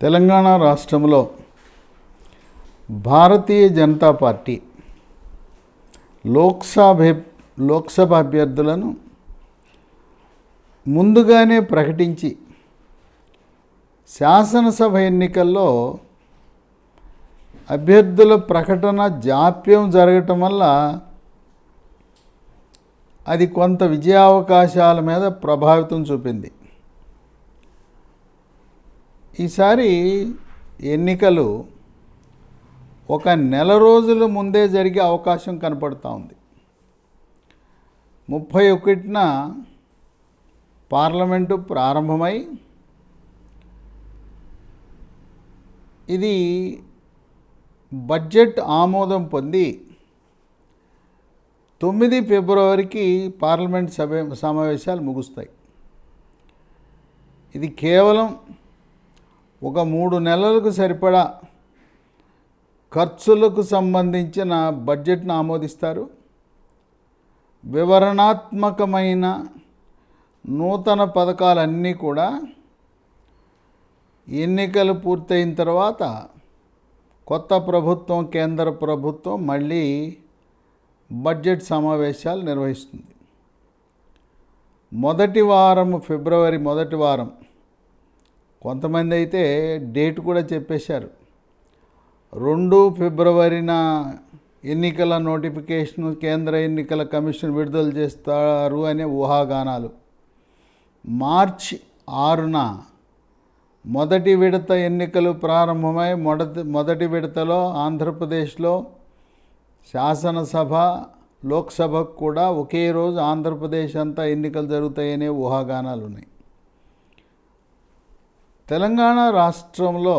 తెలంగాణ రాష్ట్రంలో భారతీయ జనతా పార్టీ లోక్సభ అభ్యర్థులను ముందుగానే ప్రకటించి శాసనసభ ఎన్నికల్లో అభ్యర్థుల ప్రకటన జాప్యం జరగటం వల్ల అది కొంత విజయావకాశాల మీద ప్రభావితం చూపింది. ఈసారి ఎన్నికలు ఒక నెల రోజుల ముందే జరిగే అవకాశం కనపడుతూ ఉంది. 31న పార్లమెంటు ప్రారంభమై ఇది బడ్జెట్ ఆమోదం పొంది 9 ఫిబ్రవరికి పార్లమెంట్ సమావేశాలు ముగుస్తాయి. ఇది కేవలం ఒక 3 నెలలకు సరిపడా ఖర్చులకు సంబంధించిన బడ్జెట్ను ఆమోదిస్తారు. వివరణాత్మకమైన నూతన పథకాలన్నీ కూడా ఎన్నికలు పూర్తయిన తర్వాత కొత్త ప్రభుత్వం, కేంద్ర ప్రభుత్వం మళ్ళీ బడ్జెట్ సమావేశాలు నిర్వహిస్తుంది. ఫిబ్రవరి మొదటి వారం, కొంతమంది అయితే డేట్ కూడా చెప్పేశారు. 2 ఫిబ్రవరిన ఎన్నికల నోటిఫికేషన్ కేంద్ర ఎన్నికల కమిషన్ విడుదల చేస్తారు అనే ఊహాగానాలు. మార్చి 6న మొదటి విడత ఎన్నికలు ప్రారంభమై మొదటి విడతలో ఆంధ్రప్రదేశ్లో శాసనసభ, లోక్సభకు కూడా ఒకే రోజు ఆంధ్రప్రదేశ్ అంతా ఎన్నికలు జరుగుతాయనే ఊహాగానాలు ఉన్నాయి. తెలంగాణ రాష్ట్రంలో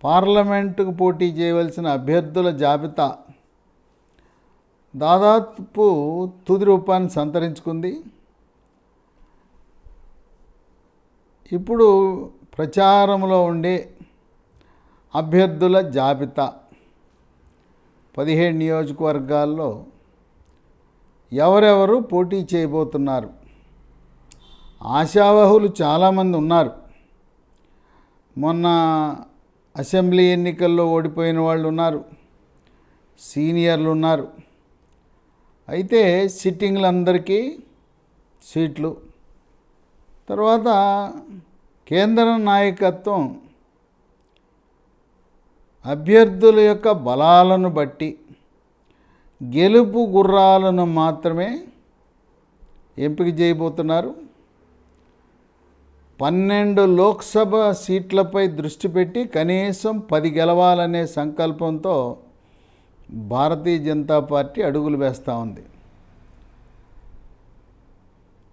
పార్లమెంటుకు పోటీ చేయవలసిన అభ్యర్థుల జాబితా దాదాపు తుది రూపాన్ని సంతరించుకుంది. ఇప్పుడు ప్రచారంలో ఉండే అభ్యర్థుల జాబితా 17 నియోజకవర్గాల్లో ఎవరెవరు పోటీ చేయబోతున్నారు. ఆశావహులు చాలామంది ఉన్నారు. మొన్న అసెంబ్లీ ఎన్నికల్లో ఓడిపోయిన వాళ్ళు ఉన్నారు, సీనియర్లు ఉన్నారు. అయితే సిట్టింగ్లందరికీ సీట్లు. తర్వాత కేంద్ర నాయకత్వం అభ్యర్థుల యొక్క బలాలను బట్టి గెలుపు గుర్రాలను మాత్రమే ఎంపిక చేయబోతున్నారు. 12 లోక్సభ సీట్లపై దృష్టి పెట్టి కనీసం 10 గెలవాలనే సంకల్పంతో భారతీయ జనతా పార్టీ అడుగులు వేస్తూ ఉంది.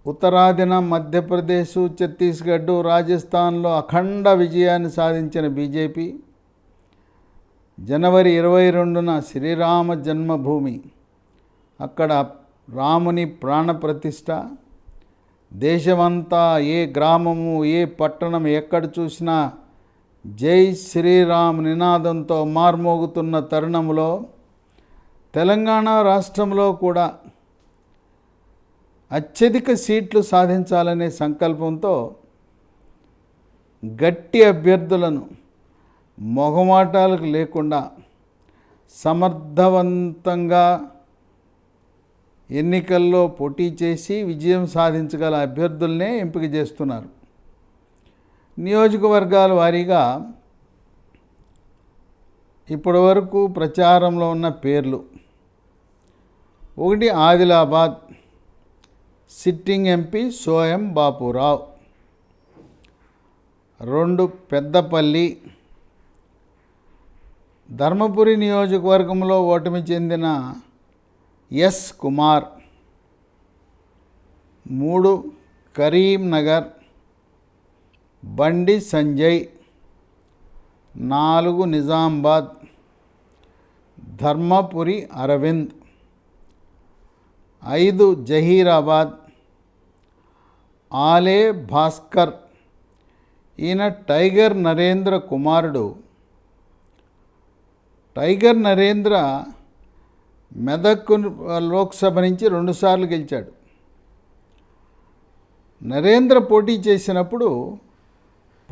ఉత్తరాదిన మధ్యప్రదేశ్, ఛత్తీస్గఢ్, రాజస్థాన్లో అఖండ విజయాన్ని సాధించిన బీజేపీ జనవరి 22న శ్రీరామ జన్మభూమి, అక్కడ రాముని ప్రాణప్రతిష్ఠ, దేశమంతా ఏ గ్రామము, ఏ పట్టణం ఎక్కడ చూసినా జై శ్రీరామ్ నినాదంతో మార్మోగుతున్న తరుణంలో తెలంగాణ రాష్ట్రంలో కూడా అత్యధిక సీట్లు సాధించాలనే సంకల్పంతో గట్టి అభ్యర్థులను మొహమాటాలకు లేకుండా సమర్థవంతంగా ఎన్నికల్లో పోటీ చేసి విజయం సాధించగల అభ్యర్థులనే ఎంపిక చేస్తున్నారు. నియోజకవర్గాల వారీగా ఇప్పటివరకు ప్రచారంలో ఉన్న పేర్లు: 1 ఆదిలాబాద్, సిట్టింగ్ ఎంపీ సోయం బాపురావు. 2 పెద్దపల్లి, ధర్మపురి నియోజకవర్గంలో ఓటమి చెందిన ఎస్ కుమార్. 3 కరీంనగర్, బండి సంజయ్. 4 నిజామాబాద్, ధర్మపురి అరవింద్. 5 జహీరాబాద్, ఆలే భాస్కర్. ఈయన టైగర్ నరేంద్ర కుమారుడు. టైగర్ నరేంద్ర మెదక్ లోక్సభ నుంచి 2 సార్లు గెలిచాడు. నరేంద్ర పోటీ చేసినప్పుడు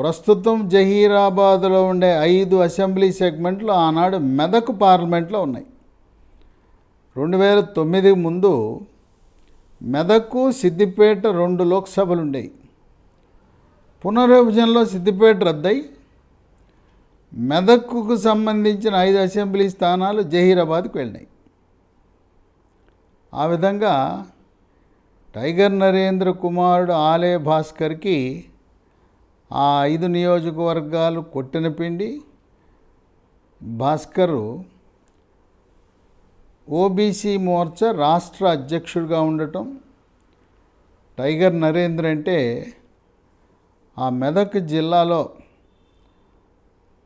ప్రస్తుతం జహీరాబాద్లో ఉండే 5 అసెంబ్లీ సెగ్మెంట్లు ఆనాడు మెదక్ పార్లమెంట్లో ఉన్నాయి. 2009 ముందు మెదక్కు సిద్దిపేట 2 లోక్సభలు ఉండేవి. పునర్విభజనలో సిద్దిపేట రద్దయి మెదక్కు సంబంధించిన 5 అసెంబ్లీ స్థానాలు జహీరాబాద్కు వెళ్ళినాయి. ఆ విధంగా టైగర్ నరేంద్ర కుమారుడు ఆలే భాస్కర్కి ఆ 5 నియోజకవర్గాలు కొట్టిన పిండి. భాస్కరు ఓబీసీ మోర్చా రాష్ట్ర అధ్యక్షుడిగా ఉండటం, టైగర్ నరేంద్ర అంటే ఆ మెదక్ జిల్లాలో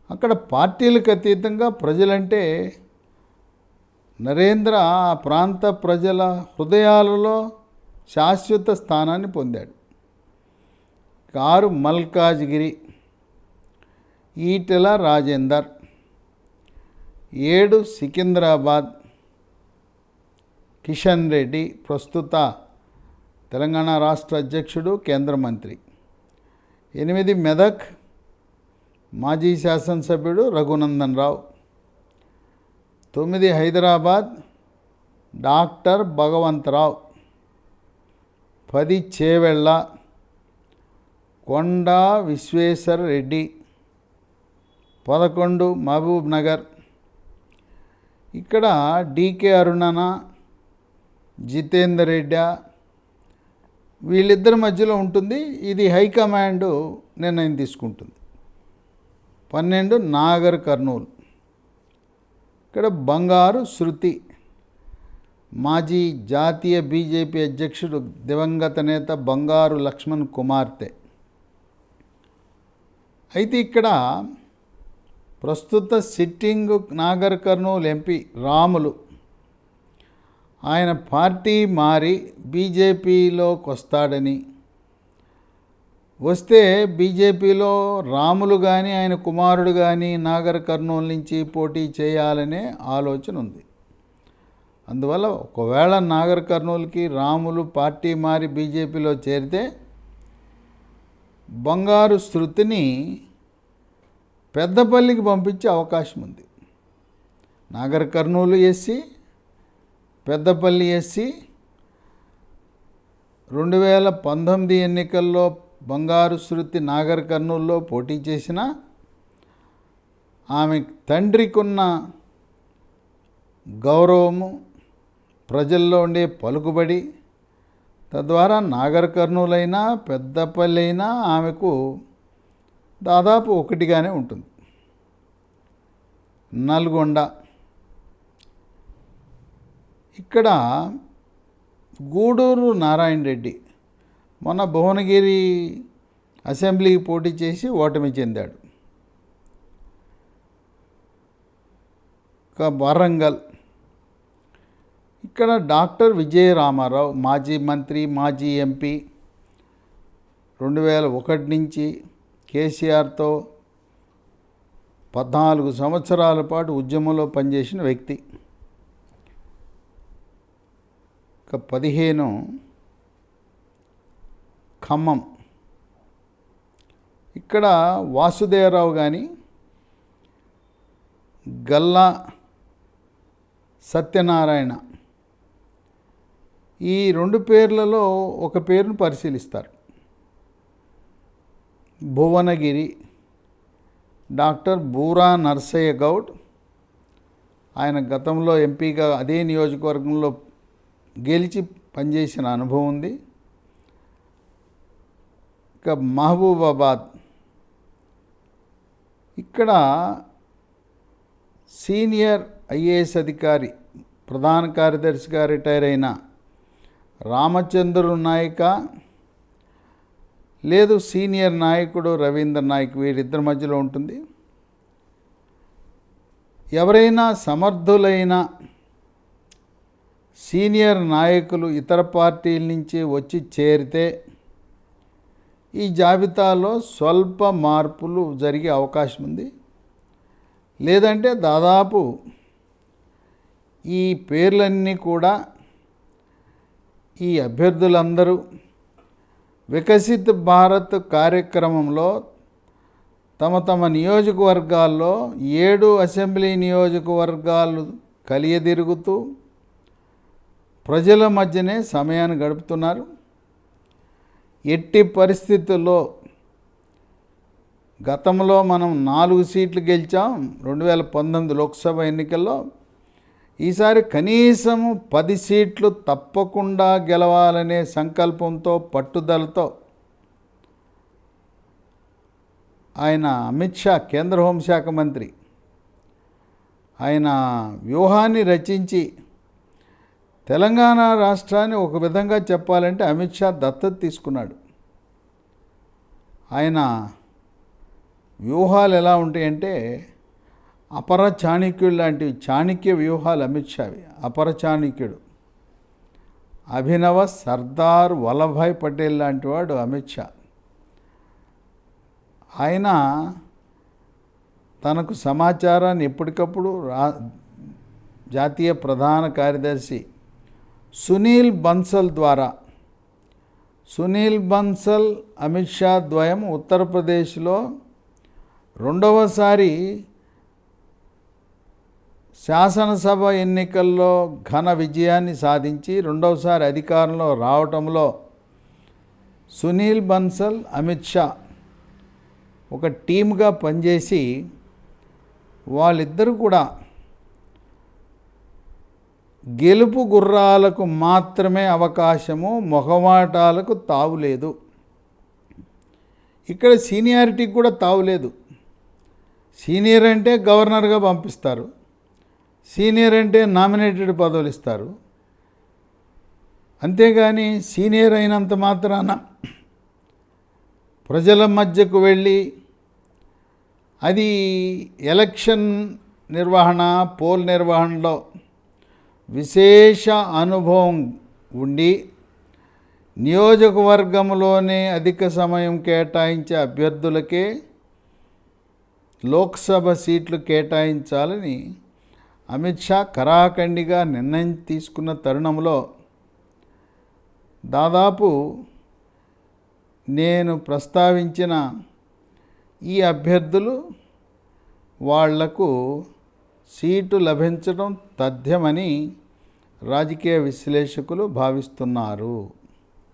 అక్కడ పార్టీలకు అతీతంగా ప్రజలంటే నరేంద్ర ఆ ప్రాంత ప్రజల హృదయాలలో శాశ్వత స్థానాన్ని పొందాడు. 6 మల్కాజ్గిరి, ఈటెల రాజేందర్. 7 సికింద్రాబాద్, కిషన్ రెడ్డి ప్రస్తుత తెలంగాణ రాష్ట్ర అధ్యక్షుడు, కేంద్ర మంత్రి. 8 మెదక్, మాజీ శాసనసభ్యుడు రఘునందన్ రావు. 9 హైదరాబాద్, డాక్టర్ భగవంతరావు. 10 చేవెళ్ళ, కొండా విశ్వేశ్వర రెడ్డి. 11 మహబూబ్ నగర్. ఇక్కడ డీకే అరుణన, జితేందర్ రెడ్డి వీళ్ళిద్దరి మధ్యలో ఉంటుంది. ఇది హైకమాండ్ నిర్ణయం తీసుకుంటుంది. 12 నాగర్ కర్నూలు. ఇక్కడ బంగారు శృతి, మాజీ జాతీయ బీజేపీ అధ్యక్షుడు దివంగత నేత బంగారు లక్ష్మణ్ కుమార్తె. అయితే ఇక్కడ ప్రస్తుత సిట్టింగ్ నాగర్ కర్నూలు ఎంపీ రాములు, ఆయన పార్టీ మారి బీజేపీలోకి వస్తాడని, వస్తే బీజేపీలో రాములు కానీ ఆయన కుమారుడు కానీ నాగర్ కర్నూలు నుంచి పోటీ చేయాలనే ఆలోచన ఉంది. అందువల్ల ఒకవేళ నాగర్ కర్నూలుకి రాములు పార్టీ మారి బీజేపీలో చేరితే బంగారు శృతిని పెద్దపల్లికి పంపించే అవకాశం ఉంది. Nagar Kurnool SC, Peddapalli SC. 2019 ఎన్నికల్లో బంగారు శృతి నాగర్ కర్నూలులో పోటీ చేసిన ఆమె తండ్రికున్న గౌరవము, ప్రజల్లో ఉండే పలుకుబడి, తద్వారా నాగర్ కర్నూలు అయినా పెద్దపల్లి అయినా ఆమెకు దాదాపు ఒకటిగానే ఉంటుంది. నల్గొండ, ఇక్కడ గూడూరు నారాయణ రెడ్డి మొన్న భువనగిరి అసెంబ్లీకి పోటీ చేసి ఓటమి చెందాడు. వరంగల్, ఇక్కడ డాక్టర్ విజయ రామారావు, మాజీ మంత్రి, మాజీ ఎంపీ, 2001 నుంచి కేసీఆర్తో 14 సంవత్సరాల పాటు ఉద్యమంలో పనిచేసిన వ్యక్తి. 15 ఖమ్మం, ఇక్కడ వాసుదేవరావు కానీ గల్లా సత్యనారాయణ, ఈ 2 పేర్లలో ఒక పేరును పరిశీలిస్తారు. భువనగిరి, డాక్టర్ బూరా నర్సయ్య గౌడ్, ఆయన గతంలో ఎంపీగా అదే నియోజకవర్గంలో గెలిచి పనిచేసిన అనుభవం ఉంది. ఇక మహబూబాబాద్, ఇక్కడ సీనియర్ ఐఏఎస్ అధికారి, ప్రధాన కార్యదర్శిగా రిటైర్ అయిన రామచంద్రు నాయక, లేదు సీనియర్ నాయకుడు రవీందర్ నాయక్, వీరిద్దరి మధ్యలో ఉంటుంది. ఎవరైనా సమర్థులైన సీనియర్ నాయకులు ఇతర పార్టీల నుంచి వచ్చి చేరితే ఈ జాబితాలో స్వల్ప మార్పులు జరిగే అవకాశం ఉంది. లేదంటే దాదాపు ఈ పేర్లన్నీ కూడా ఈ అభ్యర్థులందరూ వికసిత్ భారత్ కార్యక్రమంలో తమ తమ నియోజకవర్గాల్లో 7 అసెంబ్లీ నియోజకవర్గాలు కలియదిరుగుతూ ప్రజల మధ్యనే సమయాన్ని గడుపుతున్నారు. ఎట్టి పరిస్థితుల్లో గతంలో మనం 4 సీట్లు గెలిచాం 2019 లోక్సభ ఎన్నికల్లో. ఈసారి కనీసం 10 సీట్లు తప్పకుండా గెలవాలనే సంకల్పంతో, పట్టుదలతో ఆయన అమిత్ షా, కేంద్ర హోంశాఖ మంత్రి, ఆయన వ్యూహాన్ని రచించి తెలంగాణ రాష్ట్రాన్ని ఒక విధంగా చెప్పాలంటే అమిత్ షా దత్తత తీసుకున్నాడు. ఆయన వ్యూహాలు ఎలా ఉంటాయంటే అపర చాణక్యుడు లాంటివి, చాణక్య వ్యూహాలు అమిత్ షావి. అపర చాణక్యుడు, అభినవ సర్దార్ వల్లభాయ్ పటేల్ లాంటి వాడు అమిత్ షా. ఆయన తనకు సమాచారాన్ని ఎప్పటికప్పుడు జాతీయ ప్రధాన కార్యదర్శి సునీల్ బన్సల్ ద్వారా, సునీల్ బన్సల్ అమిత్ షా ద్వయం ఉత్తరప్రదేశ్లో రెండవసారి శాసనసభ ఎన్నికల్లో ఘన విజయాన్ని సాధించి రెండవసారి అధికారంలో రావటంలో సునీల్ బన్సల్, అమిత్ షా ఒక టీమ్గా పనిచేసి వాళ్ళిద్దరూ కూడా గెలుపు గుర్రాలకు మాత్రమే అవకాశము, మొహమాటాలకు తావులేదు. ఇక్కడ సీనియారిటీకి కూడా తావులేదు. సీనియర్ అంటే గవర్నర్గా పంపిస్తారు, సీనియర్ అంటే నామినేటెడ్ పదవులు ఇస్తారు. అంతేగాని సీనియర్ అయినంత మాత్రాన ప్రజల మధ్యకు వెళ్ళి అది ఎలక్షన్ నిర్వహణ, పోల్ నిర్వహణలో విశేష అనుభవం ఉండి నియోజకవర్గంలోనే అధిక సమయం కేటాయించే అభ్యర్థులకే లోక్సభ సీట్లు కేటాయించాలని అమిత్ షా ఖరాఖండిగా నిర్ణయం తీసుకున్న తరుణంలో దాదాపు నేను ప్రస్తావించిన ఈ అభ్యర్థులు వాళ్లకు సీటు లభించడం తథ్యమని రాజకీయ విశ్లేషకులు భావిస్తున్నారు.